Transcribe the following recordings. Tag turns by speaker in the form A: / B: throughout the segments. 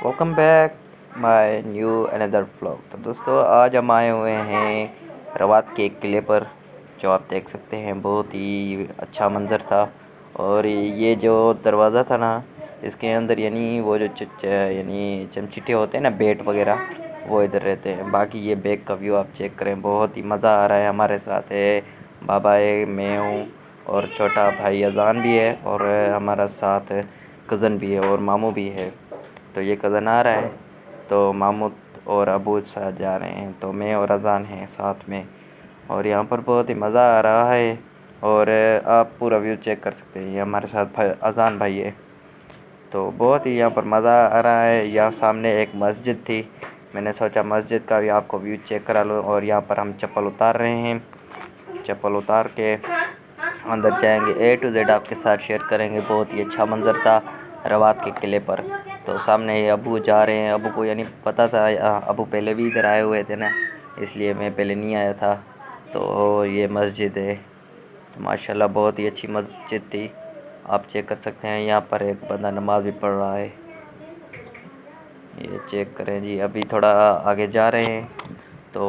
A: Welcome back my new another vlog. तो दोस्तों आज हम आए हुए हैं रवात के किले पर, जो आप देख सकते हैं बहुत ही अच्छा मंज़र था। और ये जो दरवाज़ा था ना, इसके अंदर यानी वो जो यानी चमचीटे होते हैं ना, बेट वगैरह, वो इधर रहते हैं। बाकी ये बैक का व्यू आप चेक करें, बहुत ही मज़ा आ रहा है। हमारे साथ है बाबा है, मैं हूँ और छोटा भाई अजान भी है, और हमारा साथ कज़न भी है और मामू भी है। तो ये कज़न आ रहा है, तो मामू और अबू साथ जा रहे हैं, तो मैं और अजान हैं साथ में। और यहाँ पर बहुत ही मज़ा आ रहा है। और आप पूरा व्यू चेक कर सकते हैं। ये हमारे साथ भाई अजान भाई है, तो बहुत ही यहाँ पर मज़ा आ रहा है। यहाँ सामने एक मस्जिद थी, मैंने सोचा मस्जिद का भी आपको व्यू चेक करा लूँ। और यहाँ पर हम चप्पल उतार रहे हैं, चप्पल उतार के अंदर जाएंगे, A to Z आपके साथ शेयर करेंगे। बहुत ही अच्छा मंज़र था रवात के किले पर। तो सामने ये अबू जा रहे हैं, अबू को यानी पता था, अबू पहले भी इधर आए हुए थे ना, इसलिए मैं पहले नहीं आया था। तो ये मस्जिद है, तो माशाल्लाह बहुत ही अच्छी मस्जिद थी, आप चेक कर सकते हैं। यहाँ पर एक बंदा नमाज भी पढ़ रहा है, ये चेक करें जी। अभी थोड़ा आगे जा रहे हैं तो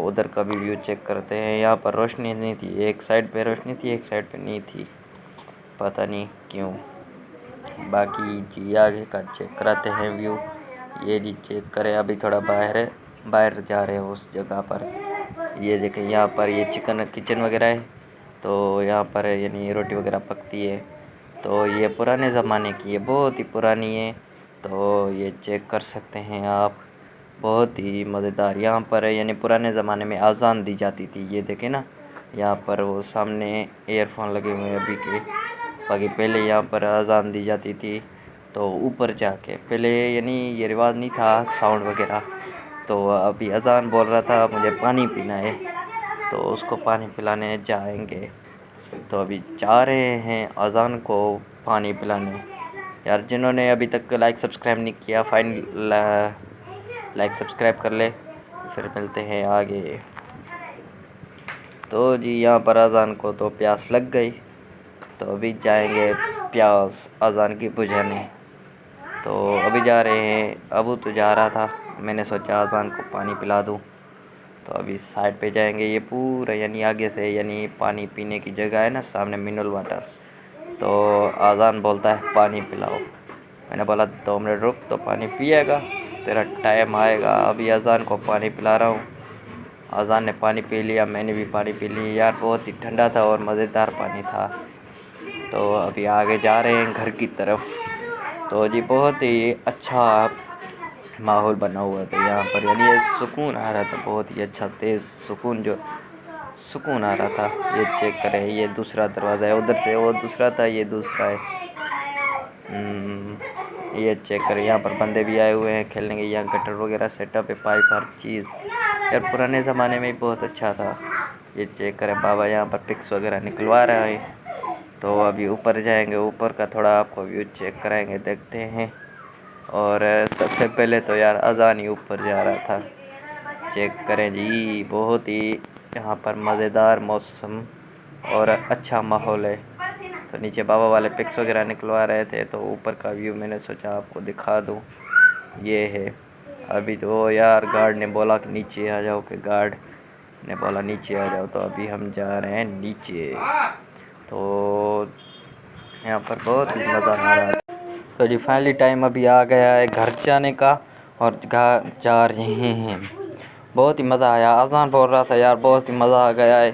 A: उधर का भी व्यू चेक करते हैं। यहाँ पर रोशनी नहीं थी, एक साइड पे रोशनी थी, एक साइड पे नहीं थी, पता नहीं क्यों। बाकी जी आगे का चेक कराते हैं व्यू। ये जी चेक करें, अभी थोड़ा बाहर जा रहे हैं उस जगह पर। ये देखें, यहाँ पर ये चिकन किचन वगैरह है, तो यहाँ पर यानी रोटी वगैरह पकती है। तो ये पुराने ज़माने की है, बहुत ही पुरानी है, तो ये चेक कर सकते हैं आप। बहुत ही मज़ेदार यहाँ पर यानी पुराने ज़माने में अजान दी जाती थी। ये देखें ना, यहाँ पर वो सामने ईयरफोन लगे हुए हैं अभी के। बाकी पहले यहाँ पर अजान दी जाती थी, तो ऊपर जाके पहले यानी ये रिवाज नहीं था साउंड वगैरह। तो अभी अजान बोल रहा था मुझे पानी पीना है, तो उसको पानी पिलाने जाएंगे। तो अभी जा रहे हैं अजान को पानी पिलाने। यार जिन्होंने अभी तक लाइक सब्सक्राइब नहीं किया, लाइक सब्सक्राइब कर ले, फिर मिलते हैं आगे। तो जी यहाँ पर अजान को तो प्यास लग गई, तो अभी जाएंगे प्यास अजान की बुझाने। तो अभी जा रहे हैं, अबू तो जा रहा था, मैंने सोचा अजान को पानी पिला दूँ। तो अभी साइड पे जाएंगे, ये पूरा यानी आगे से यानी पानी पीने की जगह है ना, सामने मिनरल वाटर। तो अजान बोलता है पानी पिलाओ, मैंने बोला 2 मिनट रुक, तो पानी पिएगा, तेरा टाइम आएगा। अभी अजान को पानी पिला रहा हूँ। अजान ने पानी पी लिया, मैंने भी पानी पी लिया। यार बहुत ही ठंडा था और मज़ेदार पानी था। तो अभी आगे जा रहे हैं घर की तरफ। तो जी बहुत ही अच्छा माहौल बना हुआ था यहाँ पर, यानी ये सुकून आ रहा था, बहुत ही अच्छा तेज़ सुकून आ रहा था। ये चेक करें, ये दूसरा दरवाज़ा है, उधर से वो दूसरा था, ये दूसरा है। ये चेक करें, यहाँ पर बंदे भी आए हुए हैं खेलने के। यहाँ गटर वगैरह सेटअप है, पाइप हर चीज़। यार पुराने ज़माने में ही बहुत अच्छा था। ये चेक करें, बाबा यहाँ पर पिक्स वगैरह निकलवा रहा है। तो अभी ऊपर जाएंगे, ऊपर का थोड़ा आपको व्यू चेक कराएंगे, देखते हैं। और सबसे पहले तो यार अजान ही ऊपर जा रहा था, चेक करें जी। बहुत ही यहाँ पर मज़ेदार मौसम और अच्छा माहौल है। तो नीचे बाबा वाले पिक्स वगैरह निकलवा रहे थे, तो ऊपर का व्यू मैंने सोचा आपको दिखा दूँ। ये है। अभी तो यार गार्ड ने बोला कि नीचे आ जाओ, कि गार्ड ने बोला नीचे आ जाओ, तो अभी हम जा रहे हैं नीचे। तो यहाँ पर बहुत ही मज़ा आ रहा है। तो जी फाइनली टाइम अभी आ गया है घर जाने का, और घर जा रहे हैं। बहुत ही मज़ा आया, अजान बोल रहा था यार, बहुत ही मज़ा आ गया है।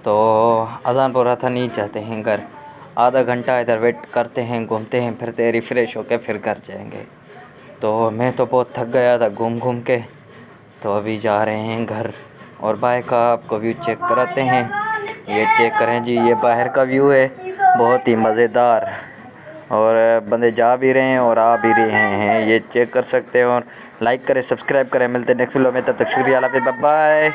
A: तो अजान बोल रहा था नहीं जाते हैं घर, आधा घंटा इधर वेट करते हैं, घूमते हैं, फिरते, रिफ़्रेश होकर फिर घर जाएंगे। तो मैं तो बहुत थक गया था घूम घूम के, तो अभी जा रहे हैं घर। और बाहर का आपको व्यू चेक कराते हैं। ये चेक करें जी, ये बाहर का व्यू है, बहुत ही मज़ेदार। और बंदे जा भी रहे हैं और आ भी रहे हैं, ये चेक कर सकते हैं। और लाइक करें, सब्सक्राइब करें, मिलते हैं नेक्स्ट वीडियो में, तब तक शुक्रिया, बाय बाय।